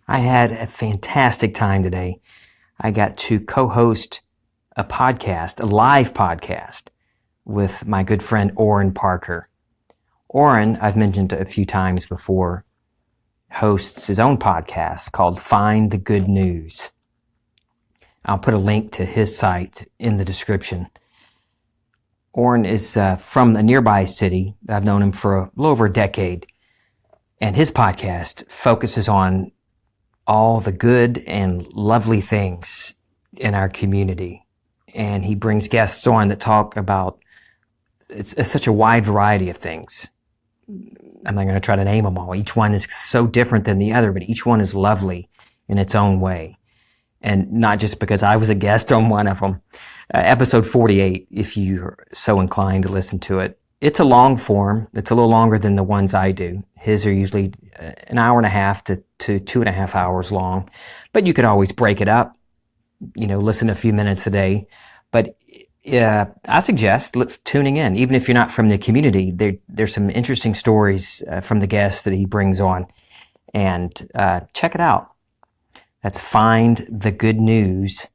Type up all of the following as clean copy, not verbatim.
I had a fantastic time today. I got to co-host a podcast, a live podcast, with my good friend Oran Parker. Oran, I've mentioned a few times before, hosts his own podcast called Find the Good News. I'll put a link to his site in the description. Oran is from a nearby city. I've known him for a little over a decade. And his podcast focuses on all the good and lovely things in our community. And he brings guests on that talk about it's such a wide variety of things. I'm not going to try to name them all. Each one is so different than the other, but each one is lovely in its own way. And not just because I was a guest on one of them. Episode 48, if you're so inclined to listen to it. It's a long form. It's a little longer than the ones I do. His are usually an hour and a half to 2.5 hours long. But you could always break it up, listen a few minutes a day. But I suggest tuning in, even if you're not from the community. There's some interesting stories from the guests that he brings on. And check it out. That's Find the Good News.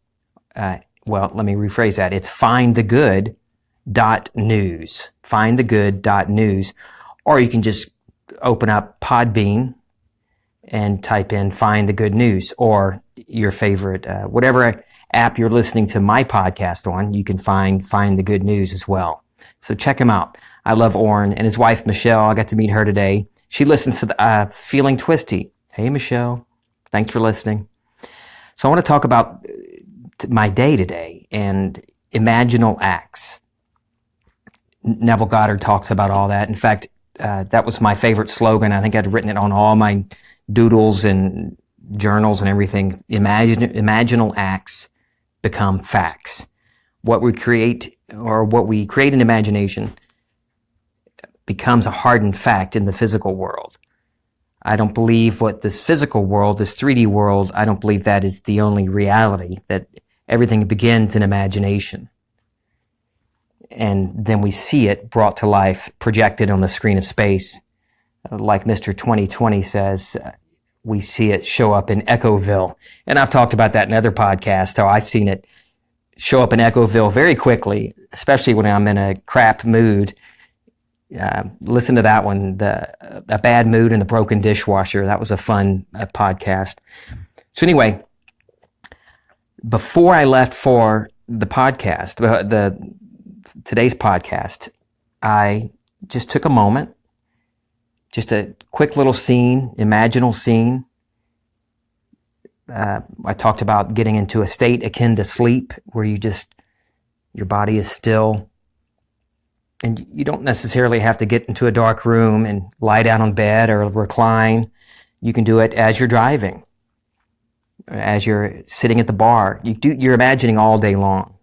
Well, let me rephrase that. It's findthegood.news. Findthegood.news. Or you can just open up Podbean and type in Find the Good News, or your favorite, whatever app you're listening to my podcast on, you can find the Good News as well. So check him out. I love Oran and his wife, Michelle. I got to meet her today. She listens to the Feeling Twisty. Hey, Michelle. Thanks for listening. So I want to talk about my day today and imaginal acts. Neville Goddard talks about all that. In fact, that was my favorite slogan. I think I'd written it on all my doodles and journals and everything. Imaginal acts become facts. What we create in imagination becomes a hardened fact in the physical world. I don't believe what this physical world, this 3D world, I don't believe that is the only reality, that everything begins in imagination. And then we see it brought to life, projected on the screen of space. Like Mr. 2020 says, we see it show up in Echoville. And I've talked about that in other podcasts, so I've seen it show up in Echoville very quickly, especially when I'm in a crap mood. Listen to that one, A Bad Mood and the Broken Dishwasher. That was a fun podcast. So anyway, before I left for the podcast, today's podcast, I just took a moment, just a quick little scene, imaginal scene. I talked about getting into a state akin to sleep, where your body is still, and you don't necessarily have to get into a dark room and lie down on bed or recline. You can do it as you're driving, as you're sitting at the bar. You're imagining all day long.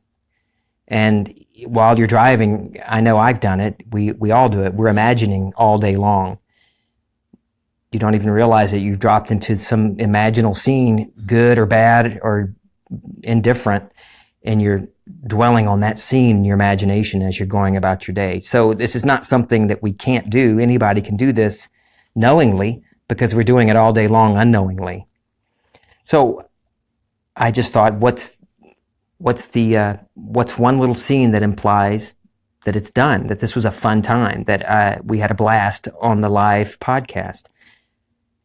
And while you're driving, I know I've done it. We all do it. We're imagining all day long. You don't even realize that you've dropped into some imaginal scene, good or bad or indifferent, and you're dwelling on that scene in your imagination as you're going about your day. So this is not something that we can't do. Anybody can do this knowingly, because we're doing it all day long unknowingly. So I just thought, what's one little scene that implies that it's done, that this was a fun time, that we had a blast on the live podcast.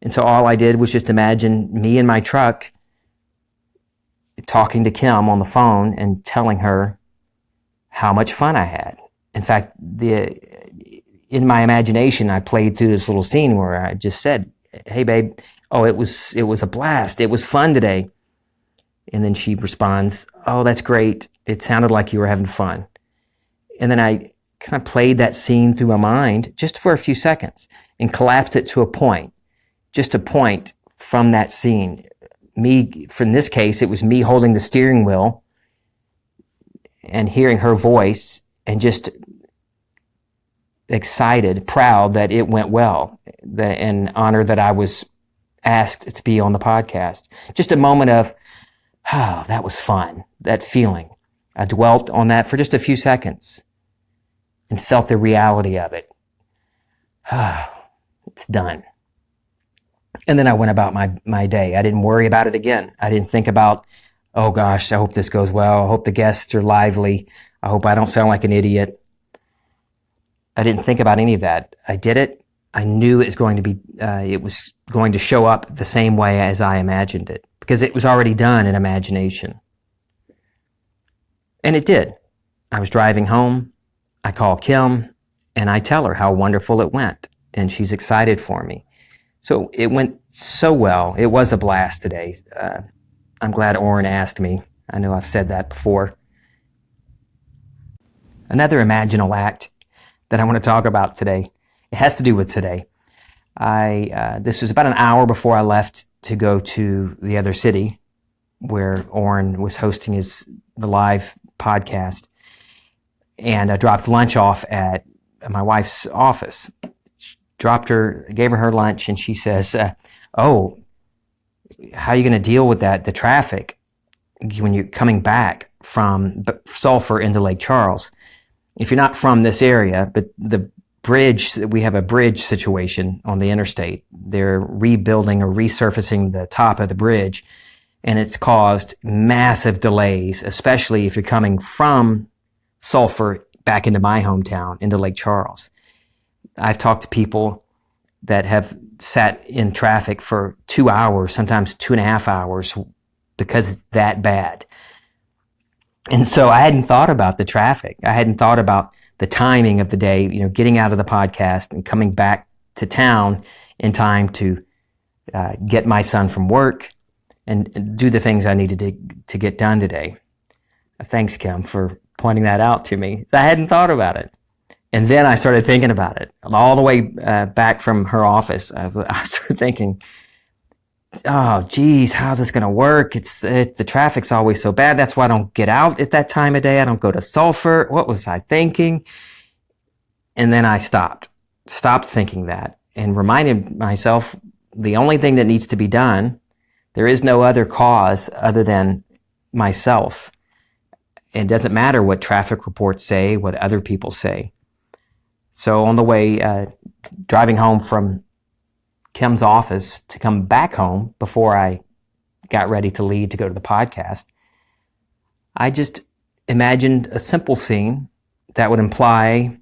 And so all I did was just imagine me in my truck talking to Kim on the phone and telling her how much fun I had. In fact, in my imagination, I played through this little scene where I just said, "Hey, babe, it was a blast. It was fun today." And then she responds, "Oh, that's great. It sounded like you were having fun." And then I kind of played that scene through my mind just for a few seconds and collapsed it to a point, just a point from that scene. In this case, it was me holding the steering wheel and hearing her voice and just excited, proud that it went well, and honored that I was asked to be on the podcast. Just a moment of, oh, that was fun, that feeling. I dwelt on that for just a few seconds and felt the reality of it. It's done. And then I went about my day. I didn't worry about it again. I didn't think about, oh gosh, I hope this goes well. I hope the guests are lively. I hope I don't sound like an idiot. I didn't think about any of that. I did it. I knew it was going to show up the same way as I imagined it, because it was already done in imagination. And it did. I was driving home. I call Kim and I tell her how wonderful it went. And she's excited for me. So it went so well. It was a blast today. I'm glad Oran asked me. I know I've said that before. Another imaginal act that I want to talk about today, it has to do with today. This was about an hour before I left to go to the other city where Oran was hosting the live podcast. And I dropped lunch off at my wife's office. Gave her lunch, and she says, oh, how are you going to deal with the traffic when you're coming back from Sulphur into Lake Charles? If you're not from this area, but we have a bridge situation on the interstate. They're rebuilding or resurfacing the top of the bridge, and it's caused massive delays, especially if you're coming from Sulphur back into my hometown, into Lake Charles. I've talked to people that have sat in traffic for 2 hours, sometimes 2.5 hours, because it's that bad. And so I hadn't thought about the traffic. I hadn't thought about the timing of the day, getting out of the podcast and coming back to town in time to get my son from work and do the things I needed to get done today. Thanks, Kim, for pointing that out to me. I hadn't thought about it. And then I started thinking about it. All the way back from her office, I started thinking, oh, geez, how's this going to work? The traffic's always so bad. That's why I don't get out at that time of day. I don't go to Sulphur. What was I thinking? And then I stopped thinking that, and reminded myself the only thing that needs to be done, there is no other cause other than myself. It doesn't matter what traffic reports say, what other people say. So on the way, driving home from Kim's office to come back home before I got ready to leave to go to the podcast, I just imagined a simple scene that would imply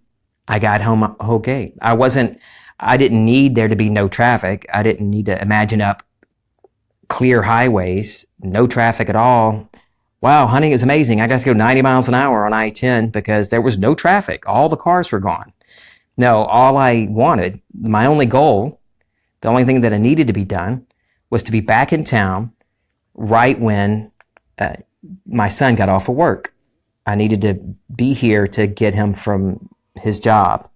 I got home okay. I didn't need there to be no traffic. I didn't need to imagine up clear highways, no traffic at all. Wow, hunting is amazing. I got to go 90 miles an hour on I-10 because there was no traffic. All the cars were gone. No, all I wanted, my only goal, the only thing that I needed to be done was to be back in town right when my son got off of work. I needed to be here to get him from his job.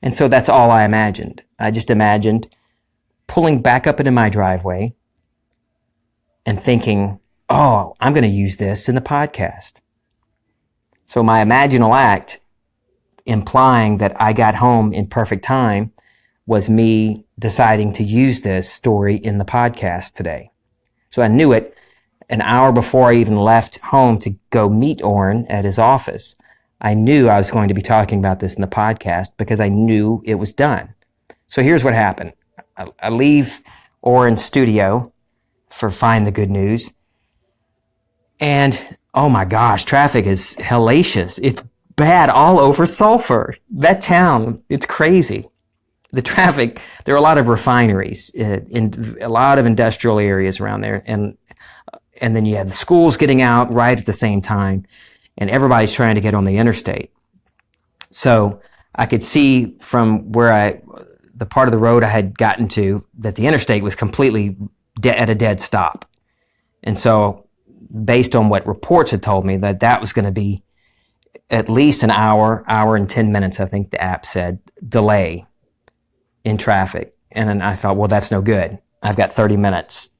And so that's all I imagined. I just imagined pulling back up into my driveway and thinking, oh, I'm going to use this in the podcast. So my imaginal act, implying that I got home in perfect time, was me deciding to use this story in the podcast today. So I knew it an hour before I even left home to go meet Oran at his office. I knew I was going to be talking about this in the podcast because I knew it was done. So here's what happened. I leave Oran's studio for Find the Good News. And oh my gosh, traffic is hellacious. It's bad all over Sulphur. That town, it's crazy. The traffic, there are a lot of refineries in a lot of industrial areas around there. And then you have the schools getting out right at the same time. And everybody's trying to get on the interstate. So I could see from the part of the road I had gotten to, that the interstate was completely at a dead stop. And so based on what reports had told me, that was going to be at least an hour and 10 minutes, I think the app said, delay in traffic. And then I thought, well, that's no good. I've got 30 minutes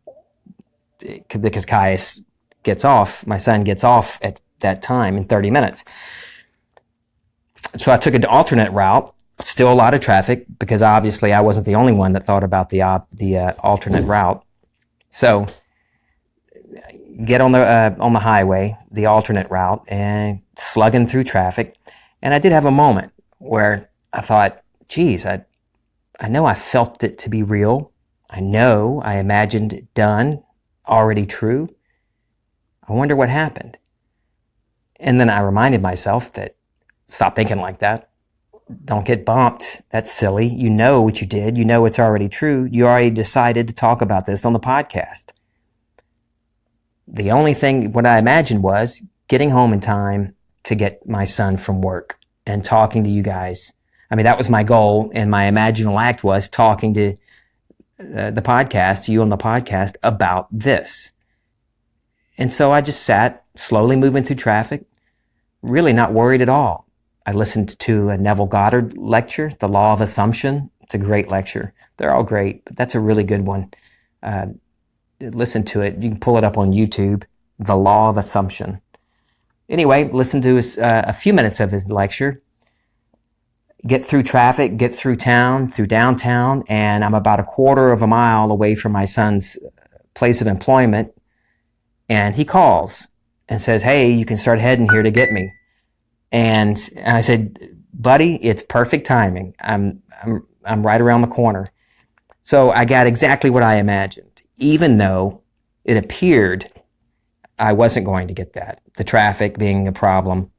because Caius my son gets off at that time in 30 minutes. So I took an alternate route, still a lot of traffic, because obviously I wasn't the only one that thought about the alternate route. So get on the highway, the alternate route, and slugging through traffic. And I did have a moment where I thought, geez, I know I felt it to be real I know I imagined it done, already true. I wonder what happened. And then I reminded myself that stop thinking like that. Don't get bumped. That's silly. You know what you did. You know it's already true. You already decided to talk about this on the podcast. The only thing, what I imagined was getting home in time to get my son from work and talking to you guys. I mean, that was my goal, and my imaginal act was talking to the podcast, to you on the podcast, about this. And so I just sat, slowly moving through traffic, really not worried at all. I listened to a Neville Goddard lecture, The Law of Assumption. It's a great lecture. They're all great, but that's a really good one. Listen to it. You can pull it up on YouTube, The Law of Assumption. Anyway, listen to a few minutes of his lecture, get through traffic, get through town, through downtown, and I'm about a quarter of a mile away from my son's place of employment, and he calls and says, "Hey, you can start heading here to get me." And I said, "Buddy, it's perfect timing. I'm right around the corner." So I got exactly what I imagined, even though it appeared I wasn't going to get that. The traffic being a problem.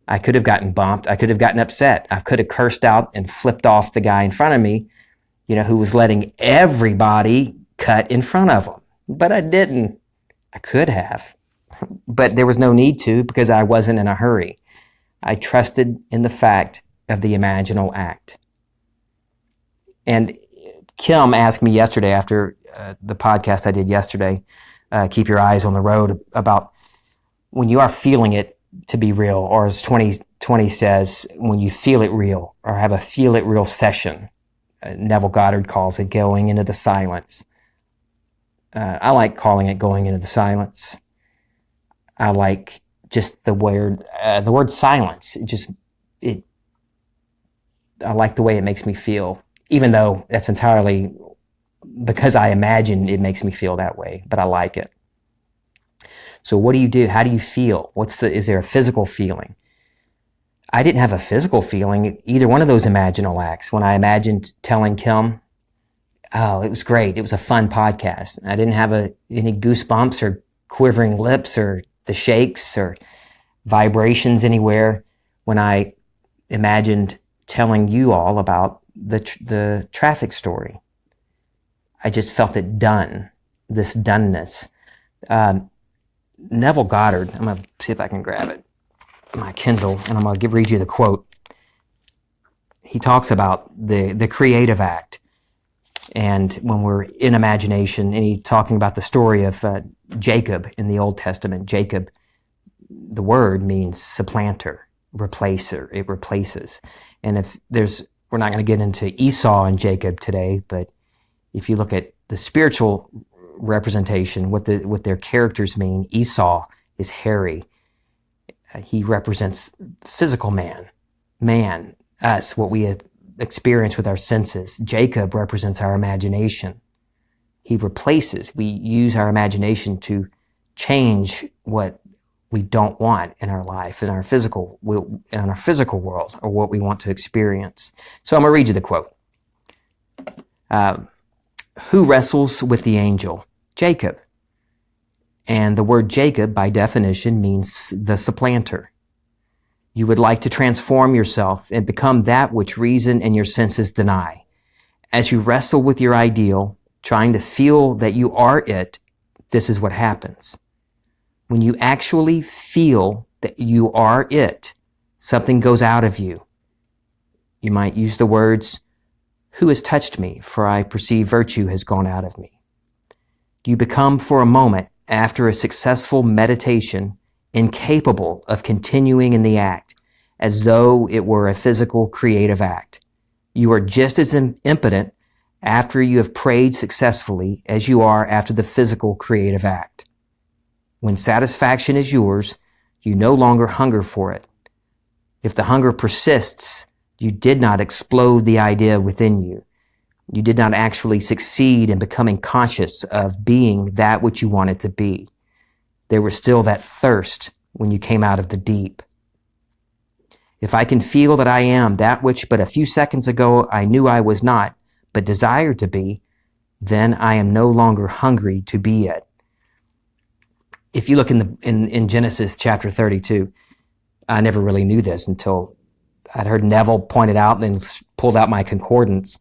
I could have gotten bumped. I could have gotten upset. I could have cursed out and flipped off the guy in front of me, who was letting everybody cut in front of him. But I didn't. I could have. But there was no need to, because I wasn't in a hurry. I trusted in the fact of the imaginal act. And Kim asked me yesterday, after the podcast I did yesterday, Keep Your Eyes on the Road, about when you are feeling it to be real, or as 2020 says, when you feel it real, or have a feel it real session. Neville Goddard calls it going into the silence. I like calling it going into the silence. I like just the word silence. I like the way it makes me feel, even though that's entirely because I imagine it makes me feel that way, but I like it. So what do you do? How do you feel? Is there a physical feeling? I didn't have a physical feeling, either one of those imaginal acts. When I imagined telling Kim, oh, it was great. It was a fun podcast. I didn't have any goosebumps or quivering lips or the shakes or vibrations anywhere when I imagined telling you all about the traffic story. I just felt it done, this doneness. Neville Goddard, I'm going to see if I can grab it, my Kindle, and I'm going to read you the quote. He talks about the creative act. And when we're in imagination, and he's talking about the story of Jacob in the Old Testament. Jacob, the word means supplanter, replacer. It replaces. And we're not going to get into Esau and Jacob today, but if you look at the spiritual representation, what their characters mean, Esau is hairy. He represents physical man, us, what we experience with our senses. Jacob represents our imagination. He replaces. We use our imagination to change what we don't want in our life, in our physical world, or what we want to experience. So I'm going to read you the quote. Who wrestles with the angel? Jacob. And the word Jacob, by definition, means the supplanter. You would like to transform yourself and become that which reason and your senses deny. As you wrestle with your ideal, trying to feel that you are it, this is what happens. When you actually feel that you are it, something goes out of you. You might use the words, "Who has touched me? For I perceive virtue has gone out of me." You become, for a moment, after a successful meditation, incapable of continuing in the act, as though it were a physical creative act. You are just as impotent after you have prayed successfully as you are after the physical creative act. When satisfaction is yours, you no longer hunger for it. If the hunger persists, you did not explode the idea within you. You did not actually succeed in becoming conscious of being that which you wanted to be. There was still that thirst when you came out of the deep. If I can feel that I am that which but a few seconds ago I knew I was not, but desired to be, then I am no longer hungry to be it. If you look in Genesis chapter 32, I never really knew this until I'd heard Neville point it out and then pulled out my concordance.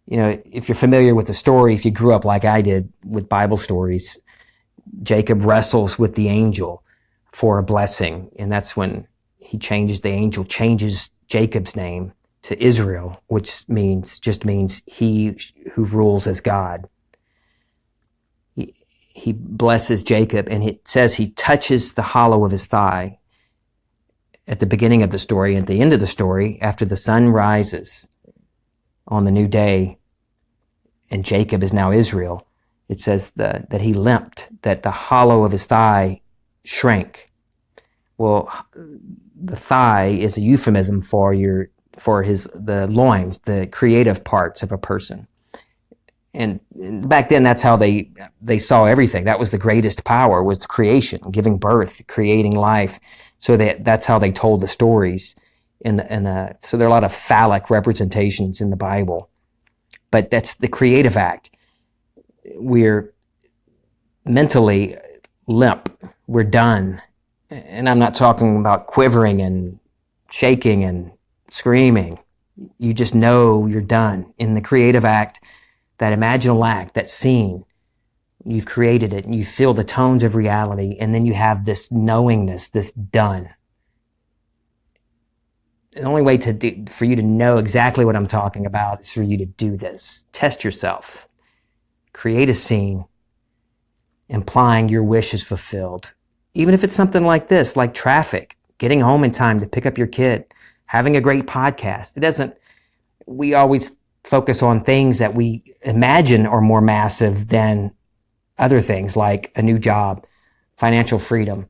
If you're familiar with the story, if you grew up like I did with Bible stories, Jacob wrestles with the angel for a blessing, and that's when the angel changes Jacob's name to Israel, which just means he who rules as God. He blesses Jacob, and it says he touches the hollow of his thigh at the beginning of the story. And at the end of the story, after the sun rises on the new day, and Jacob is now Israel, it says that he limped, that the hollow of his thigh shrank. Well, the thigh is a euphemism for the loins, the creative parts of a person. And back then, that's how they saw everything. That was the greatest power, was creation, giving birth, creating life. So that's how they told the stories. So there are a lot of phallic representations in the Bible. But that's the creative act. We're mentally limp. We're done. And I'm not talking about quivering and shaking and screaming. You just know you're done. In the creative act, that imaginal act, that scene, you've created it and you feel the tones of reality, and then you have this knowingness, this done. The only way for you to know exactly what I'm talking about is for you to do this. Test yourself. Create a scene implying your wish is fulfilled. Even if it's something like this, like traffic, getting home in time to pick up your kid, having a great podcast. We always focus on things that we imagine are more massive than other things, like a new job, financial freedom,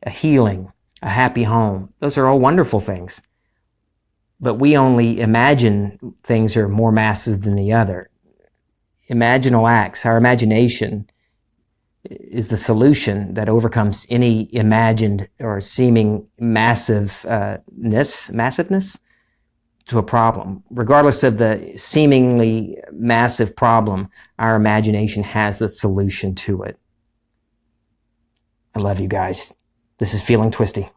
a healing, a happy home. Those are all wonderful things. But we only imagine things are more massive than the other. Imaginal acts, our imagination is the solution that overcomes any imagined or seeming massiveness to a problem. Regardless of the seemingly massive problem, our imagination has the solution to it. I love you guys. This is Feeling Twisty.